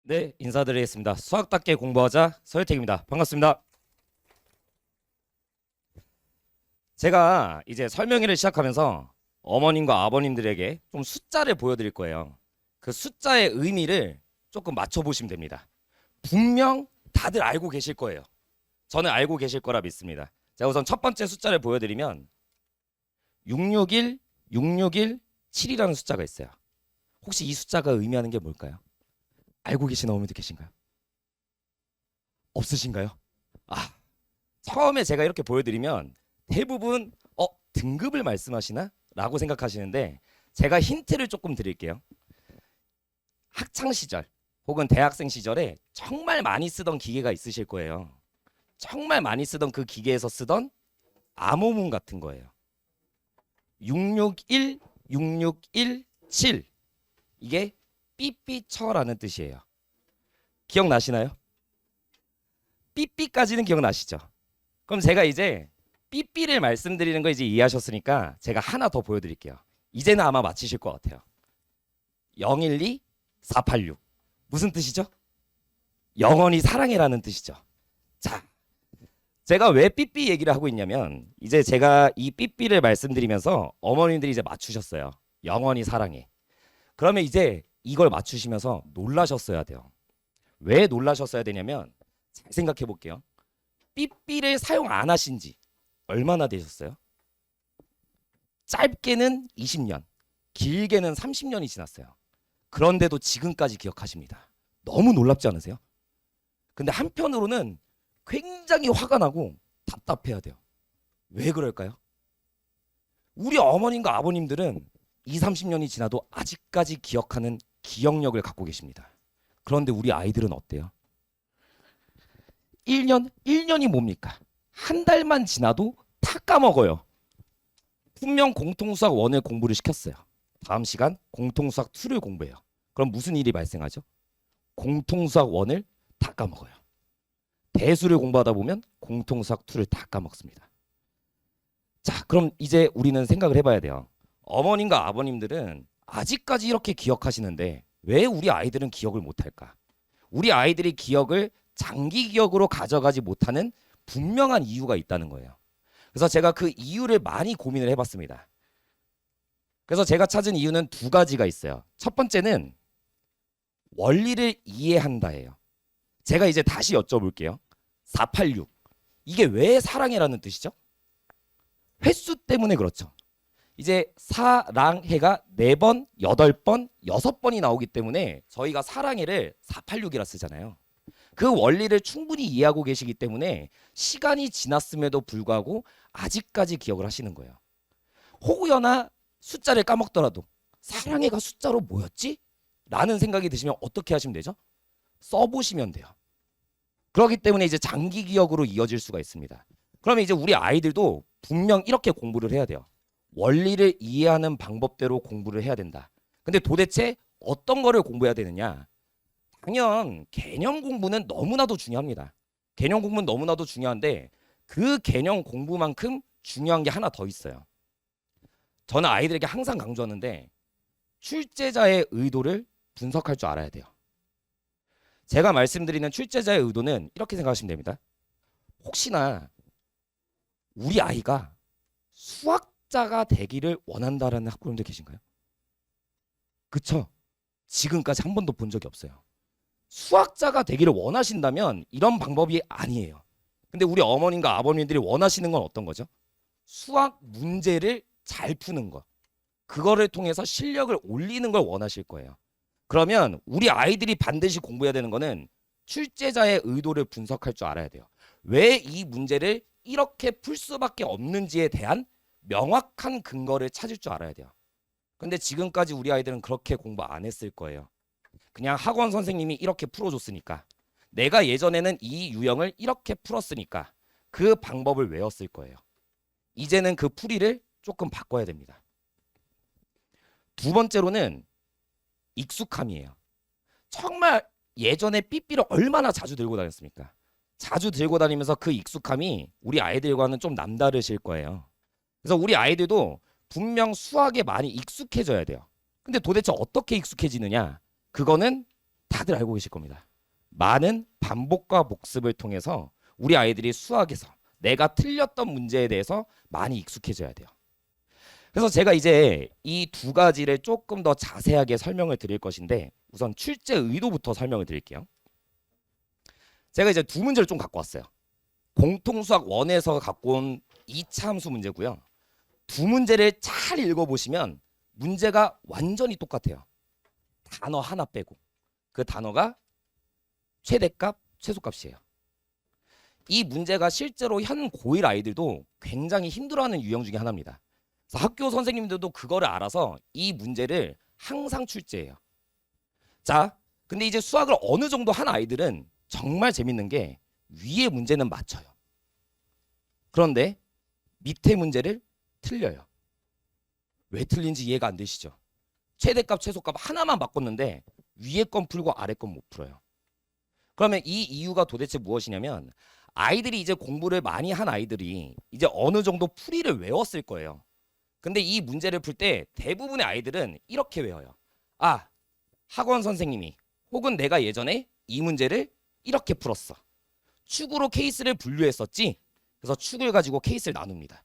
네, 인사드리겠습니다. 수학답게 공부하자 서혜택입니다. 반갑습니다. 제가 이제 설명회를 시작하면서 어머님과 아버님들에게 좀 숫자를 보여드릴 거예요. 그 숫자의 의미를 조금 맞춰보시면 됩니다. 분명 다들 알고 계실 거예요. 저는 알고 계실 거라 믿습니다. 자, 우선 첫 번째 숫자를 보여드리면 661, 661, 7이라는 숫자가 있어요. 혹시 이 숫자가 의미하는 게 뭘까요? 알고 계신 어머니도 계신가요? 없으신가요? 아, 처음에 제가 이렇게 보여드리면 대부분 등급을 말씀하시나? 라고 생각하시는데 제가 힌트를 조금 드릴게요. 학창 시절 혹은 대학생 시절에 정말 많이 쓰던 기계가 있으실 거예요. 정말 많이 쓰던 그 기계에서 쓰던 암호문 같은 거예요. 661, 661, 7 이게 삐삐쳐라는 뜻이에요. 기억나시나요? 삐삐까지는 기억나시죠? 그럼 제가 이제 삐삐를 말씀드리는 거 이제 이해하셨으니까 제가 하나 더 보여드릴게요. 이제는 아마 맞히실 것 같아요. 012, 486 무슨 뜻이죠? 영원히 사랑해라는 뜻이죠. 자, 제가 왜 삐삐 얘기를 하고 있냐면 이제 제가 이 삐삐를 말씀드리면서 어머님들이 이제 맞추셨어요. 영원히 사랑해. 그러면 이제 이걸 맞추시면서 놀라셨어야 돼요. 왜 놀라셨어야 되냐면 잘 생각해 볼게요. 삐삐를 사용 안 하신 지 얼마나 되셨어요? 짧게는 20년, 길게는 30년이 지났어요. 그런데도 지금까지 기억하십니다. 너무 놀랍지 않으세요? 근데 한편으로는 굉장히 화가 나고 답답해야 돼요. 왜 그럴까요? 우리 어머님과 아버님들은 20, 30년이 지나도 아직까지 기억하는 기억력을 갖고 계십니다. 그런데 우리 아이들은 어때요? 1년이 뭡니까? 한 달만 지나도 다 까먹어요. 분명 공통수학 1을 공부를 시켰어요. 다음 시간 공통수학 2를 공부해요. 그럼 무슨 일이 발생하죠? 공통수학 1을 다 까먹어요. 대수를 공부하다 보면 공통수학 2를 다 까먹습니다. 자, 그럼 이제 우리는 생각을 해봐야 돼요. 어머님과 아버님들은 아직까지 이렇게 기억하시는데 왜 우리 아이들은 기억을 못할까? 우리 아이들이 기억을 장기 기억으로 가져가지 못하는 분명한 이유가 있다는 거예요. 그래서 제가 그 이유를 많이 고민을 해봤습니다. 그래서 제가 찾은 이유는 두 가지가 있어요. 첫 번째는 원리를 이해한다예요. 제가 이제 다시 여쭤볼게요. 486 이게 왜 사랑해라는 뜻이죠? 횟수 때문에 그렇죠. 이제 사랑해가 4번, 8번, 6번이 나오기 때문에 저희가 사랑해를 486이라 쓰잖아요. 그 원리를 충분히 이해하고 계시기 때문에 시간이 지났음에도 불구하고 아직까지 기억을 하시는 거예요. 혹여나 숫자를 까먹더라도 사랑해가 숫자로 뭐였지? 라는 생각이 드시면 어떻게 하시면 되죠? 써보시면 돼요. 그렇기 때문에 이제 장기 기억으로 이어질 수가 있습니다. 그러면 이제 우리 아이들도 분명 이렇게 공부를 해야 돼요. 원리를 이해하는 방법대로 공부를 해야 된다. 근데 도대체 어떤 거를 공부해야 되느냐? 당연 개념 공부는 너무나도 중요합니다. 개념 공부는 너무나도 중요한데 그 개념 공부만큼 중요한 게 하나 더 있어요. 저는 아이들에게 항상 강조하는데 출제자의 의도를 분석할 줄 알아야 돼요. 제가 말씀드리는 출제자의 의도는 이렇게 생각하시면 됩니다. 혹시나 우리 아이가 수학자가 되기를 원한다라는 학부모님들 계신가요? 그쵸? 지금까지 한 번도 본 적이 없어요. 수학자가 되기를 원하신다면 이런 방법이 아니에요. 근데 우리 어머님과 아버님들이 원하시는 건 어떤 거죠? 수학 문제를 잘 푸는 거. 그거를 통해서 실력을 올리는 걸 원하실 거예요. 그러면 우리 아이들이 반드시 공부해야 되는 거는 출제자의 의도를 분석할 줄 알아야 돼요. 왜 이 문제를 이렇게 풀 수밖에 없는지에 대한 명확한 근거를 찾을 줄 알아야 돼요. 근데 지금까지 우리 아이들은 그렇게 공부 안 했을 거예요. 그냥 학원 선생님이 이렇게 풀어줬으니까, 내가 예전에는 이 유형을 이렇게 풀었으니까 그 방법을 외웠을 거예요. 이제는 그 풀이를 조금 바꿔야 됩니다. 두 번째로는 익숙함이에요. 정말 예전에 삐삐를 얼마나 자주 들고 다녔습니까? 자주 들고 다니면서 그 익숙함이 우리 아이들과는 좀 남다르실 거예요. 그래서 우리 아이들도 분명 수학에 많이 익숙해져야 돼요. 근데 도대체 어떻게 익숙해지느냐? 그거는 다들 알고 계실 겁니다. 많은 반복과 복습을 통해서 우리 아이들이 수학에서 내가 틀렸던 문제에 대해서 많이 익숙해져야 돼요. 그래서 제가 이제 이 두 가지를 조금 더 자세하게 설명을 드릴 것인데 우선 출제 의도부터 설명을 드릴게요. 제가 이제 두 문제를 좀 갖고 왔어요. 공통수학 1에서 갖고 온 2차 함수 문제고요. 두 문제를 잘 읽어보시면 문제가 완전히 똑같아요. 단어 하나 빼고. 그 단어가 최대값, 최소값이에요. 이 문제가 실제로 현 고1 아이들도 굉장히 힘들어하는 유형 중에 하나입니다. 그래서 학교 선생님들도 그거를 알아서 이 문제를 항상 출제해요. 자, 근데 이제 수학을 어느 정도 한 아이들은 정말 재밌는 게 위에 문제는 맞춰요. 그런데 밑에 문제를 틀려요. 왜 틀린지 이해가 안 되시죠? 최대값, 최소값 하나만 바꿨는데 위에 건 풀고 아래 건 못 풀어요. 그러면 이 이유가 도대체 무엇이냐면 아이들이 이제 공부를 많이 한 아이들이 이제 어느 정도 풀이를 외웠을 거예요. 근데 이 문제를 풀 때 대부분의 아이들은 이렇게 외워요. 아, 학원 선생님이 혹은 내가 예전에 이 문제를 이렇게 풀었어. 축으로 케이스를 분류했었지. 그래서 축을 가지고 케이스를 나눕니다.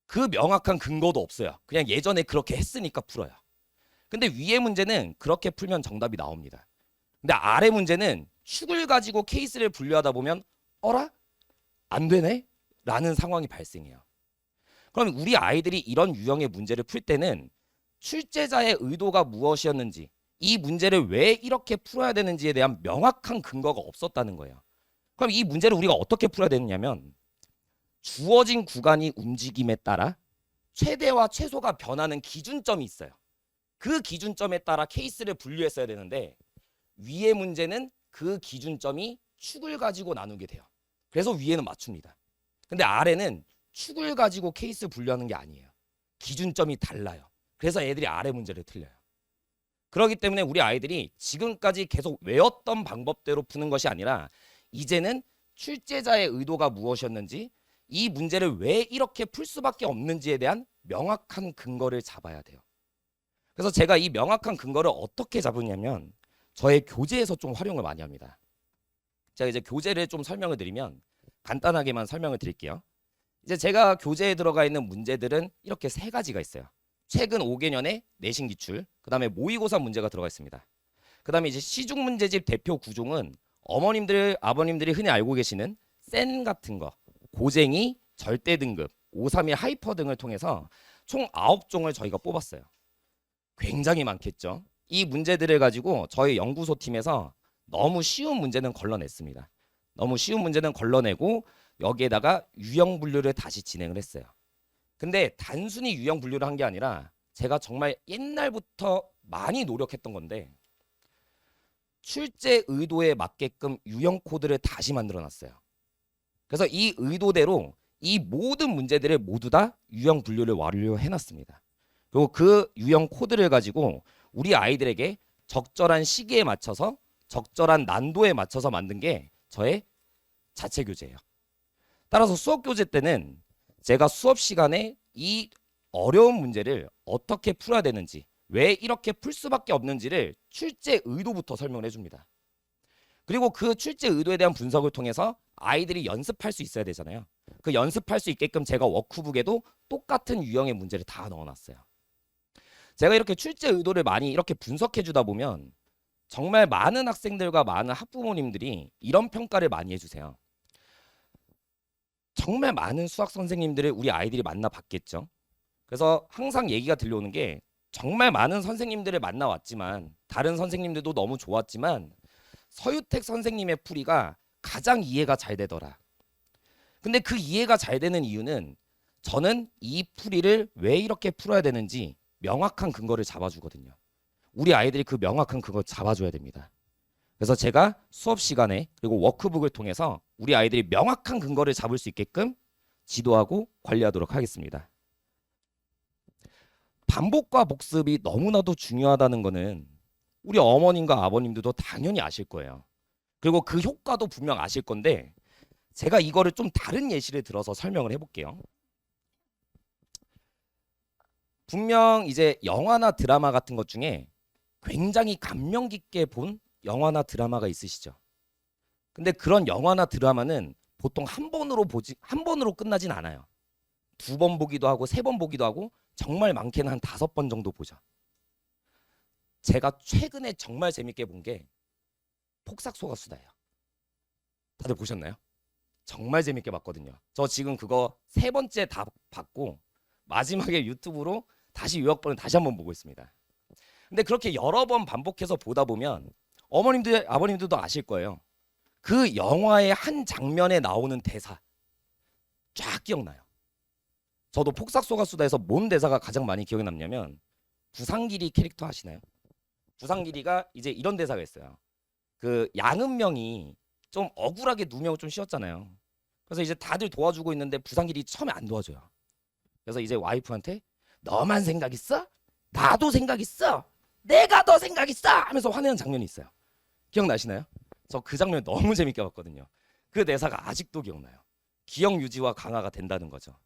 그 명확한 근거도 없어요. 그냥 예전에 그렇게 했으니까 풀어요. 근데 위에 문제는 그렇게 풀면 정답이 나옵니다. 근데 아래 문제는 축을 가지고 케이스를 분류하다 보면 어라? 안 되네? 라는 상황이 발생해요. 그럼 우리 아이들이 이런 유형의 문제를 풀 때는 출제자의 의도가 무엇이었는지, 이 문제를 왜 이렇게 풀어야 되는지에 대한 명확한 근거가 없었다는 거예요. 그럼 이 문제를 우리가 어떻게 풀어야 되느냐면 주어진 구간이 움직임에 따라 최대와 최소가 변하는 기준점이 있어요. 그 기준점에 따라 케이스를 분류했어야 되는데 위의 문제는 그 기준점이 축을 가지고 나누게 돼요. 그래서 위에는 맞춥니다. 근데 아래는 축을 가지고 케이스 분류하는 게 아니에요. 기준점이 달라요. 그래서 애들이 아래 문제를 틀려요. 그렇기 때문에 우리 아이들이 지금까지 계속 외웠던 방법대로 푸는 것이 아니라 이제는 출제자의 의도가 무엇이었는지, 이 문제를 왜 이렇게 풀 수밖에 없는지에 대한 명확한 근거를 잡아야 돼요. 그래서 제가 이 명확한 근거를 어떻게 잡으냐면 저의 교재에서 좀 활용을 많이 합니다. 제가 이제 교재를 좀 설명을 드리면 간단하게만 설명을 드릴게요. 이제 제가 교재에 들어가 있는 문제들은 이렇게 세 가지가 있어요. 최근 5개년의 내신 기출, 그 다음에 모의고사 문제가 들어가 있습니다. 그 다음에 이제 시중 문제집 대표 구종은 어머님들, 아버님들이 흔히 알고 계시는 센 같은 거, 고쟁이, 절대 등급, 531 하이퍼 등을 통해서 총 9종을 저희가 뽑았어요. 굉장히 많겠죠. 이 문제들을 가지고 저희 연구소 팀에서 너무 쉬운 문제는 걸러냈습니다. 너무 쉬운 문제는 걸러내고 여기에다가 유형 분류를 다시 진행을 했어요. 근데 단순히 유형 분류를 한 게 아니라 제가 정말 옛날부터 많이 노력했던 건데 출제 의도에 맞게끔 유형 코드를 다시 만들어 놨어요. 그래서 이 의도대로 이 모든 문제들을 모두 다 유형 분류를 완료해 놨습니다. 그리고 그 유형 코드를 가지고 우리 아이들에게 적절한 시기에 맞춰서 적절한 난도에 맞춰서 만든 게 저의 자체 교재예요. 따라서 수업 교재 때는 제가 수업 시간에 이 어려운 문제를 어떻게 풀어야 되는지, 왜 이렇게 풀 수밖에 없는지를 출제 의도부터 설명을 해줍니다. 그리고 그 출제 의도에 대한 분석을 통해서 아이들이 연습할 수 있어야 되잖아요. 그 연습할 수 있게끔 제가 워크북에도 똑같은 유형의 문제를 다 넣어놨어요. 제가 이렇게 출제 의도를 많이 이렇게 분석해 주다 보면 정말 많은 학생들과 많은 학부모님들이 이런 평가를 많이 해주세요. 정말 많은 수학 선생님들을 우리 아이들이 만나봤겠죠. 그래서 항상 얘기가 들려오는 게 정말 많은 선생님들을 만나왔지만 다른 선생님들도 너무 좋았지만 서유택 선생님의 풀이가 가장 이해가 잘 되더라. 근데 그 이해가 잘 되는 이유는 저는 이 풀이를 왜 이렇게 풀어야 되는지 명확한 근거를 잡아주거든요. 우리 아이들이 그 명확한 근거를 잡아줘야 됩니다. 그래서 제가 수업 시간에 그리고 워크북을 통해서 우리 아이들이 명확한 근거를 잡을 수 있게끔 지도하고 관리하도록 하겠습니다. 반복과 복습이 너무나도 중요하다는 거는 우리 어머님과 아버님들도 당연히 아실 거예요. 그리고 그 효과도 분명 아실 건데 제가 이거를 좀 다른 예시를 들어서 설명을 해볼게요. 분명 이제 영화나 드라마 같은 것 중에 굉장히 감명 깊게 본 영화나 드라마가 있으시죠? 근데 그런 영화나 드라마는 보통 한 번으로 끝나진 않아요. 두 번 보기도 하고 세 번 보기도 하고 정말 많게는 한 5번 정도 보죠. 제가 최근에 정말 재밌게 본 게 폭삭소가수다예요. 다들 보셨나요? 정말 재밌게 봤거든요. 저 지금 그거 3번째 다 봤고 마지막에 유튜브로 다시 요약본을 다시 한번 보고 있습니다. 근데 그렇게 여러 번 반복해서 보다 보면 어머님들 아버님들도 아실 거예요. 그 영화의 한 장면에 나오는 대사 쫙 기억나요. 저도 폭삭소가수다에서 뭔 대사가 가장 많이 기억에 남냐면 부상길이 캐릭터 아시나요? 부상길이가 이제 이런 대사가 있어요. 그 양은명이 좀 억울하게 누명을 좀 씌웠잖아요. 그래서 이제 다들 도와주고 있는데 부상길이 처음에 안 도와줘요. 그래서 이제 와이프한테 너만 생각 있어? 나도 생각 있어. 내가 더 생각 있어 하면서 화내는 장면이 있어요. 기억나시나요? 저 그 장면 너무 재밌게 봤거든요. 그 대사가 아직도 기억나요. 기억 유지와 강화가 된다는 거죠.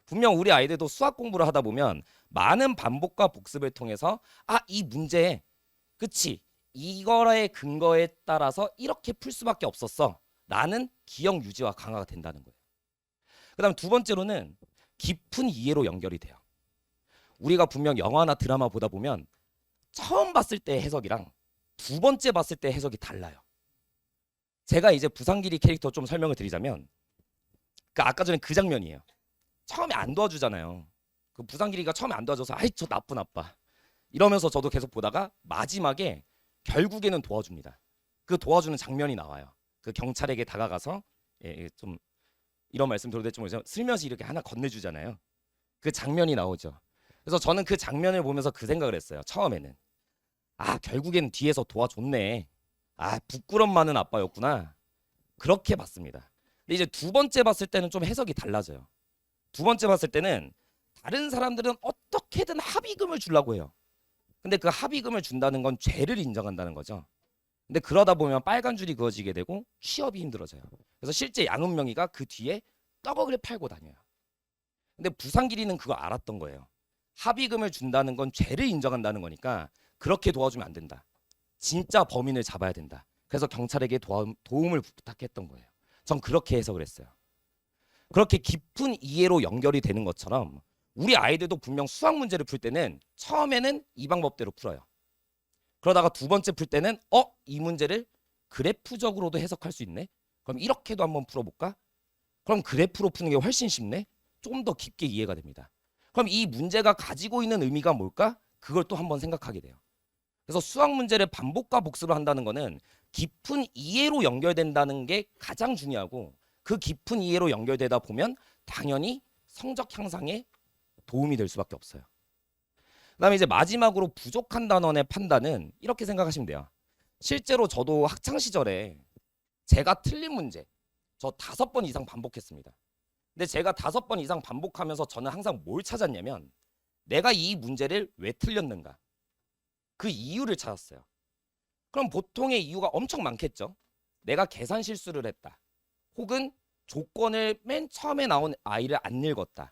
분명 우리 아이들도 수학 공부를 하다 보면 많은 반복과 복습을 통해서 이 문제 그치 이거의 근거에 따라서 이렇게 풀 수밖에 없었어 라는 기억 유지와 강화가 된다는 거예요. 그 다음 두 번째로는 깊은 이해로 연결이 돼요. 우리가 분명 영화나 드라마 보다 보면 처음 봤을 때 해석이랑 두 번째 봤을 때 해석이 달라요. 제가 이제 부상길이 캐릭터 좀 설명을 드리자면 아까 전에 그 장면이에요. 처음에 안 도와주잖아요. 그 부상길이가 처음에 안 도와줘서 아이 저 나쁜 아빠 이러면서 저도 계속 보다가 마지막에 결국에는 도와줍니다. 그 도와주는 장면이 나와요. 그 경찰에게 다가가서 좀 이런 말씀 드려도 될지 모르지만 슬며시 이렇게 하나 건네주잖아요. 그 장면이 나오죠. 그래서 저는 그 장면을 보면서 그 생각을 했어요. 처음에는 결국에는 뒤에서 도와줬네. 부끄럼 많은 아빠였구나. 그렇게 봤습니다. 근데 이제 두 번째 봤을 때는 좀 해석이 달라져요. 두 번째 봤을 때는 다른 사람들은 어떻게든 합의금을 주려고 해요. 근데 그 합의금을 준다는 건 죄를 인정한다는 거죠. 근데 그러다 보면 빨간 줄이 그어지게 되고 취업이 힘들어져요. 그래서 실제 양은명이가 그 뒤에 떡을 팔고 다녀요. 근데 부상길이는 그거 알았던 거예요. 합의금을 준다는 건 죄를 인정한다는 거니까 그렇게 도와주면 안 된다. 진짜 범인을 잡아야 된다. 그래서 경찰에게 도움을 부탁했던 거예요. 전 그렇게 해석을 했어요. 그렇게 깊은 이해로 연결이 되는 것처럼 우리 아이들도 분명 수학 문제를 풀 때는 처음에는 이 방법대로 풀어요. 그러다가 두 번째 풀 때는 이 문제를 그래프적으로도 해석할 수 있네. 그럼 이렇게도 한번 풀어볼까? 그럼 그래프로 푸는 게 훨씬 쉽네. 좀 더 깊게 이해가 됩니다. 그럼 이 문제가 가지고 있는 의미가 뭘까? 그걸 또 한번 생각하게 돼요. 그래서 수학 문제를 반복과 복습을 한다는 거는 깊은 이해로 연결된다는 게 가장 중요하고 그 깊은 이해로 연결되다 보면 당연히 성적 향상에 도움이 될 수밖에 없어요. 그다음에 이제 마지막으로 부족한 단원의 판단은 이렇게 생각하시면 돼요. 실제로 저도 학창 시절에 제가 틀린 문제 저 5번 이상 반복했습니다. 근데 제가 5번 이상 반복하면서 저는 항상 뭘 찾았냐면 내가 이 문제를 왜 틀렸는가 그 이유를 찾았어요. 그럼 보통의 이유가 엄청 많겠죠. 내가 계산 실수를 했다. 혹은 조건을 맨 처음에 나온 아이를 안 읽었다.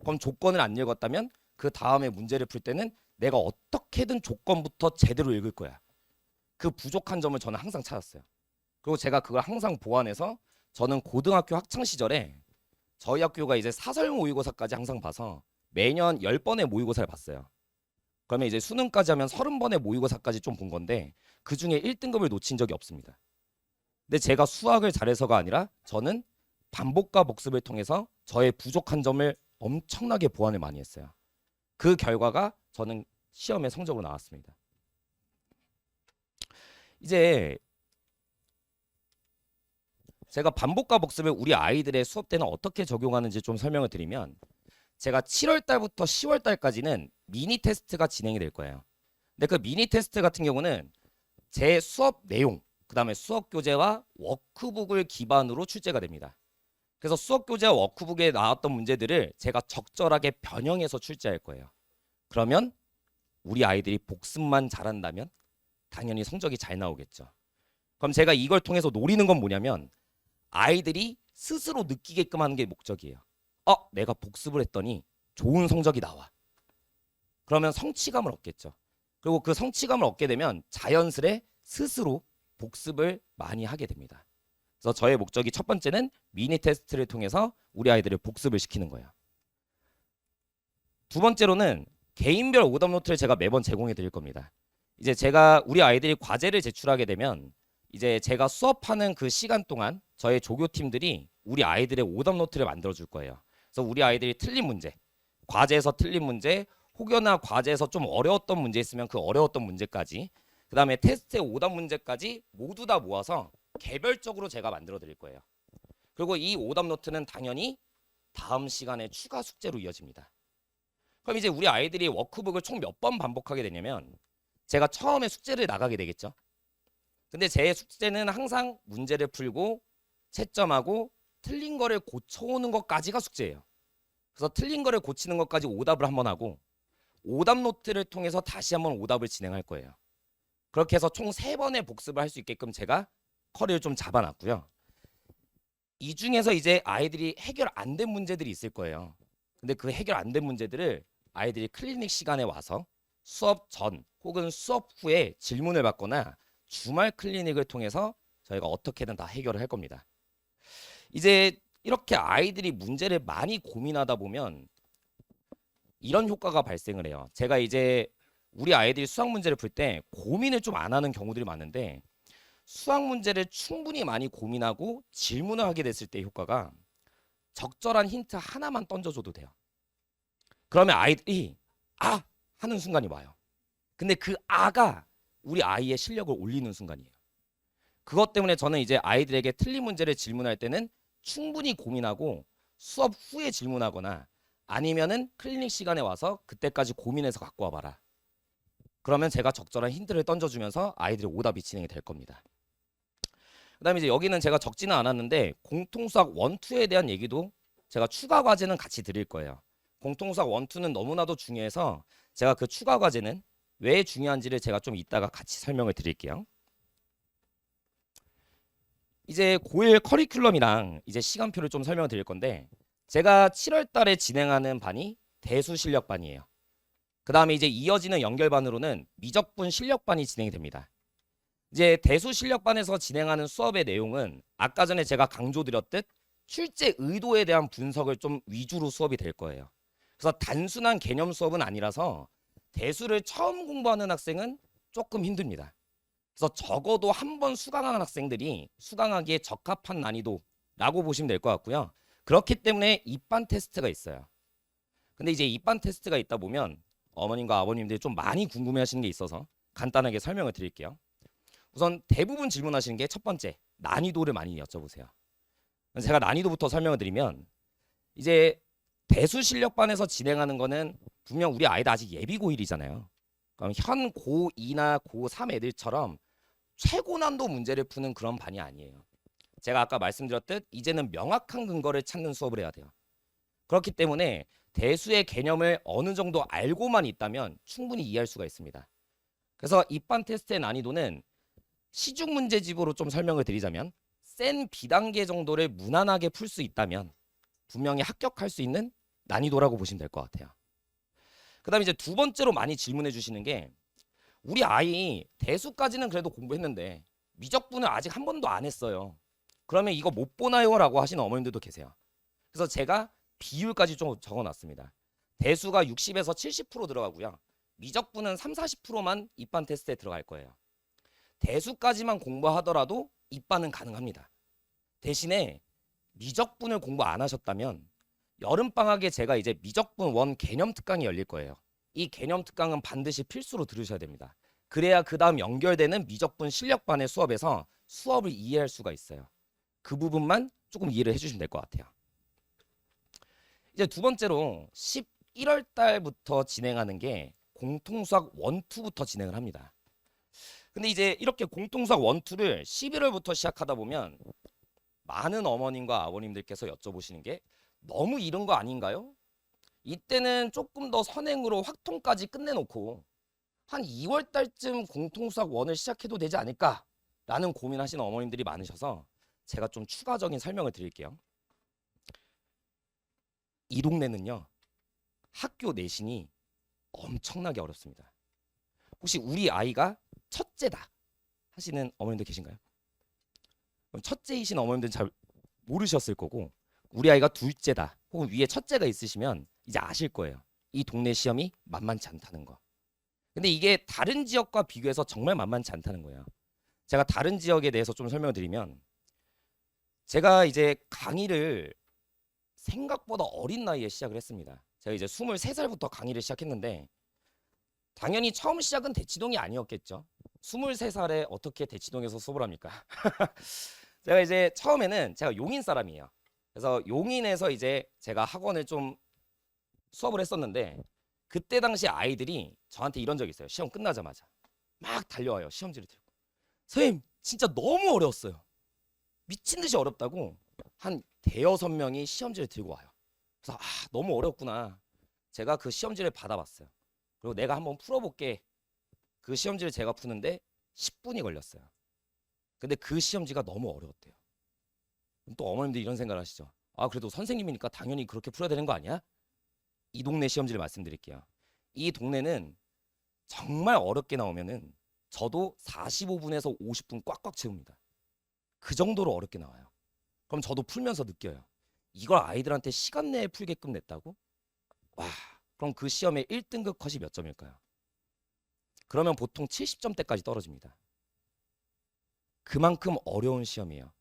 그럼 조건을 안 읽었다면 그 다음에 문제를 풀 때는 내가 어떻게든 조건부터 제대로 읽을 거야. 그 부족한 점을 저는 항상 찾았어요. 그리고 제가 그걸 항상 보완해서 저는 고등학교 학창 시절에 저희 학교가 이제 사설 모의고사까지 항상 봐서 매년 10번의 모의고사를 봤어요. 그러면 이제 수능까지 하면 30번의 모의고사까지 좀 본 건데 그 중에 1등급을 놓친 적이 없습니다. 근데 제가 수학을 잘해서가 아니라 저는 반복과 복습을 통해서 저의 부족한 점을 엄청나게 보완을 많이 했어요. 그 결과가 저는 시험의 성적으로 나왔습니다. 이제 제가 반복과 복습을 우리 아이들의 수업 때는 어떻게 적용하는지 좀 설명을 드리면 제가 7월 달부터 10월 달까지는 미니 테스트가 진행이 될 거예요. 근데 그 미니 테스트 같은 경우는 제 수업 내용, 그 다음에 수업 교재와 워크북을 기반으로 출제가 됩니다. 그래서 수업 교재와 워크북에 나왔던 문제들을 제가 적절하게 변형해서 출제할 거예요. 그러면 우리 아이들이 복습만 잘한다면 당연히 성적이 잘 나오겠죠. 그럼 제가 이걸 통해서 노리는 건 뭐냐면 아이들이 스스로 느끼게끔 하는 게 목적이에요. 내가 복습을 했더니 좋은 성적이 나와. 그러면 성취감을 얻겠죠. 그리고 그 성취감을 얻게 되면 자연스레 스스로 복습을 많이 하게 됩니다. 그래서 저의 목적이 첫 번째는 미니 테스트를 통해서 우리 아이들을 복습을 시키는 거예요. 두 번째로는 개인별 오답 노트를 제가 매번 제공해 드릴 겁니다. 이제 제가 우리 아이들이 과제를 제출하게 되면 이제 제가 수업하는 그 시간 동안 저의 조교팀들이 우리 아이들의 오답 노트를 만들어 줄 거예요. 그래서 우리 아이들이 틀린 문제, 과제에서 틀린 문제, 혹여나 과제에서 좀 어려웠던 문제 있으면 그 어려웠던 문제까지, 그 다음에 테스트의 오답 문제까지 모두 다 모아서 개별적으로 제가 만들어 드릴 거예요. 그리고 이 오답 노트는 당연히 다음 시간에 추가 숙제로 이어집니다. 그럼 이제 우리 아이들이 워크북을 총 몇 번 반복하게 되냐면 제가 처음에 숙제를 나가게 되겠죠. 근데 제 숙제는 항상 문제를 풀고 채점하고 틀린 거를 고쳐오는 것까지가 숙제예요. 그래서 틀린 거를 고치는 것까지 오답을 한번 하고 오답 노트를 통해서 다시 한번 오답을 진행할 거예요. 그렇게 해서 총 3번의 복습을 할 수 있게끔 제가 커리를 좀 잡아놨고요. 이 중에서 이제 아이들이 해결 안 된 문제들이 있을 거예요. 근데 그 해결 안 된 문제들을 아이들이 클리닉 시간에 와서 수업 전 혹은 수업 후에 질문을 받거나 주말 클리닉을 통해서 저희가 어떻게든 다 해결을 할 겁니다. 이제 이렇게 아이들이 문제를 많이 고민하다 보면 이런 효과가 발생을 해요. 제가 이제 우리 아이들이 수학 문제를 풀 때 고민을 좀 안 하는 경우들이 많은데 수학 문제를 충분히 많이 고민하고 질문을 하게 됐을 때 효과가 적절한 힌트 하나만 던져줘도 돼요. 그러면 아이들이 아! 하는 순간이 와요. 근데 그 아가 우리 아이의 실력을 올리는 순간이에요. 그것 때문에 저는 이제 아이들에게 틀린 문제를 질문할 때는 충분히 고민하고 수업 후에 질문하거나 아니면은 클리닉 시간에 와서 그때까지 고민해서 갖고 와봐라. 그러면 제가 적절한 힌트를 던져주면서 아이들의 오답이 진행이 될 겁니다. 그 다음에 이제 여기는 제가 적지는 않았는데 공통수학 1, 2에 대한 얘기도 제가 추가 과제는 같이 드릴 거예요. 공통수학 1, 2는 너무나도 중요해서 제가 그 추가 과제는 왜 중요한지를 제가 좀 이따가 같이 설명을 드릴게요. 이제 고1 커리큘럼이랑 이제 시간표를 좀 설명을 드릴 건데 제가 7월 달에 진행하는 반이 대수 실력반이에요. 그 다음에 이제 이어지는 연결반으로는 미적분 실력반이 진행이 됩니다. 이제 대수 실력반에서 진행하는 수업의 내용은 아까 전에 제가 강조드렸듯 출제 의도에 대한 분석을 좀 위주로 수업이 될 거예요. 그래서 단순한 개념 수업은 아니라서 대수를 처음 공부하는 학생은 조금 힘듭니다. 그래서 적어도 한 번 수강한 학생들이 수강하기에 적합한 난이도라고 보시면 될 것 같고요. 그렇기 때문에 입반 테스트가 있어요. 근데 이제 입반 테스트가 있다 보면 어머님과 아버님들이 좀 많이 궁금해하시는 게 있어서 간단하게 설명을 드릴게요. 우선 대부분 질문하시는 게 첫 번째, 난이도를 많이 여쭤보세요. 제가 난이도부터 설명을 드리면 이제 대수 실력반에서 진행하는 거는 분명 우리 아이들 아직 예비 고1이잖아요. 그럼 현 고2나 고3 애들처럼 최고 난도 문제를 푸는 그런 반이 아니에요. 제가 아까 말씀드렸듯 이제는 명확한 근거를 찾는 수업을 해야 돼요. 그렇기 때문에 대수의 개념을 어느 정도 알고만 있다면 충분히 이해할 수가 있습니다. 그래서 입반 테스트의 난이도는 시중 문제집으로 좀 설명을 드리자면 센 B단계 정도를 무난하게 풀 수 있다면 분명히 합격할 수 있는 난이도라고 보시면 될 것 같아요. 그 다음에 이제 두 번째로 많이 질문해 주시는 게 우리 아이 대수까지는 그래도 공부했는데 미적분을 아직 한 번도 안 했어요. 그러면 이거 못 보나요? 라고 하시는 어머님들도 계세요. 그래서 제가 비율까지 좀 적어놨습니다. 대수가 60에서 70% 들어가고요. 미적분은 3, 40%만 입반 테스트에 들어갈 거예요. 대수까지만 공부하더라도 입반은 가능합니다. 대신에 미적분을 공부 안 하셨다면 여름방학에 제가 이제 미적분 1 개념 특강이 열릴 거예요. 이 개념 특강은 반드시 필수로 들으셔야 됩니다. 그래야 그 다음 연결되는 미적분 실력반의 수업에서 수업을 이해할 수가 있어요. 그 부분만 조금 이해를 해주시면 될 것 같아요. 이제 두 번째로 11월 달부터 진행하는 게 공통수학 1, 2부터 진행을 합니다. 근데 이제 이렇게 공통수학 1, 2를 11월부터 시작하다 보면 많은 어머님과 아버님들께서 여쭤보시는 게 너무 이른 거 아닌가요? 이때는 조금 더 선행으로 확통까지 끝내놓고 한 2월 달쯤 공통수학 1을 시작해도 되지 않을까? 라는 고민하시는 어머님들이 많으셔서 제가 좀 추가적인 설명을 드릴게요. 이 동네는요. 학교 내신이 엄청나게 어렵습니다. 혹시 우리 아이가 첫째다 하시는 어머님들 계신가요? 그럼 첫째이신 어머님들은 잘 모르셨을 거고 우리 아이가 둘째다 혹은 위에 첫째가 있으시면 이제 아실 거예요. 이 동네 시험이 만만치 않다는 거. 근데 이게 다른 지역과 비교해서 정말 만만치 않다는 거예요. 제가 다른 지역에 대해서 좀 설명을 드리면 제가 이제 강의를 생각보다 어린 나이에 시작을 했습니다. 제가 이제 23살부터 강의를 시작했는데 당연히 처음 시작은 대치동이 아니었겠죠. 23살에 어떻게 대치동에서 수업을 합니까? 제가 이제 처음에는 제가 용인 사람이에요. 그래서 용인에서 이제 제가 학원을 좀 수업을 했었는데 그때 당시 아이들이 저한테 이런 적이 있어요. 시험 끝나자마자 막 달려와요. 시험지를 들고. 선생님 진짜 너무 어려웠어요. 미친 듯이 어렵다고 한 대여섯 명이 시험지를 들고 와요. 그래서 너무 어렵구나. 제가 그 시험지를 받아봤어요. 그리고 내가 한번 풀어볼게. 그 시험지를 제가 푸는데 10분이 걸렸어요. 근데 그 시험지가 너무 어려웠대요. 또 어머님들 이런 생각을 하시죠. 그래도 선생님이니까 당연히 그렇게 풀어야 되는 거 아니야? 이 동네 시험지를 말씀드릴게요. 이 동네는 정말 어렵게 나오면은 저도 45분에서 50분 꽉꽉 채웁니다. 그 정도로 어렵게 나와요. 그럼 저도 풀면서 느껴요. 이걸 아이들한테 시간 내에 풀게끔 냈다고? 와, 그럼 그 시험의 1등급 컷이 몇 점일까요? 그러면 보통 70점대까지 떨어집니다. 그만큼 어려운 시험이에요.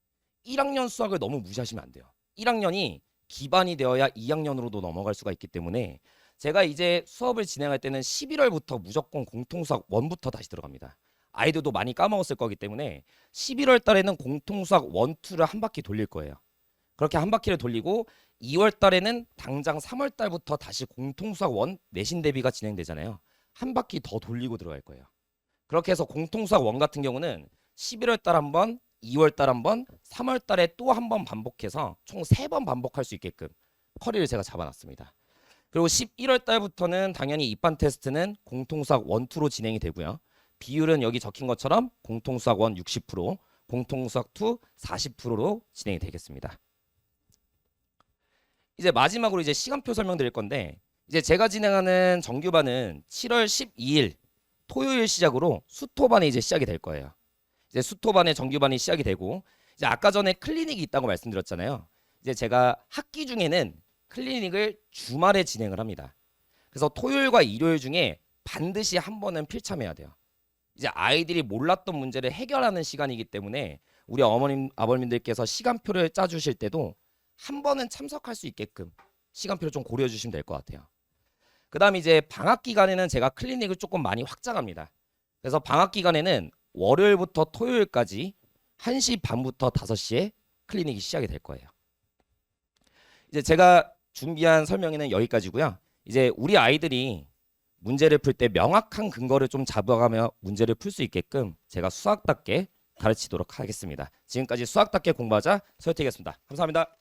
1학년 수학을 너무 무시하시면 안 돼요. 1학년이 기반이 되어야 2학년으로도 넘어갈 수가 있기 때문에 제가 이제 수업을 진행할 때는 11월부터 무조건 공통수학 1부터 다시 들어갑니다. 아이들도 많이 까먹었을 거기 때문에 11월 달에는 공통수학 1, 2를 한 바퀴 돌릴 거예요. 그렇게 한 바퀴를 돌리고 2월 달에는 당장 3월 달부터 다시 공통수학 1 내신 대비가 진행되잖아요. 한 바퀴 더 돌리고 들어갈 거예요. 그렇게 해서 공통수학 1 같은 경우는 11월 달 한 번, 2월 달 한 번, 3월 달에 또 한 번 반복해서 총 3번 반복할 수 있게끔 커리를 제가 잡아놨습니다. 그리고 11월 달부터는 당연히 입반 테스트는 공통수학 1, 2로 진행이 되고요. 비율은 여기 적힌 것처럼 공통수학 1 60%, 공통수학 2 40%로 진행이 되겠습니다. 이제 마지막으로 이제 시간표 설명드릴 건데 이제 제가 진행하는 정규반은 7월 12일 토요일 시작으로 수토반이 이제 시작이 될 거예요. 이제 수토반의 정규반이 시작이 되고 이제 아까 전에 클리닉이 있다고 말씀드렸잖아요. 이제 제가 학기 중에는 클리닉을 주말에 진행을 합니다. 그래서 토요일과 일요일 중에 반드시 한 번은 필참해야 돼요. 이제 아이들이 몰랐던 문제를 해결하는 시간이기 때문에 우리 어머님, 아버님들께서 시간표를 짜주실 때도 한 번은 참석할 수 있게끔 시간표를 좀 고려해 주시면 될 것 같아요. 그 다음 이제 방학 기간에는 제가 클리닉을 조금 많이 확장합니다. 그래서 방학 기간에는 월요일부터 토요일까지 1시 반부터 5시에 클리닉이 시작이 될 거예요. 이제 제가 준비한 설명에는 여기까지고요. 이제 우리 아이들이 문제를 풀 때 명확한 근거를 좀 잡아가며 문제를 풀 수 있게끔 제가 수학답게 가르치도록 하겠습니다. 지금까지 수학답게 공부하자 서유택이었습니다. 감사합니다.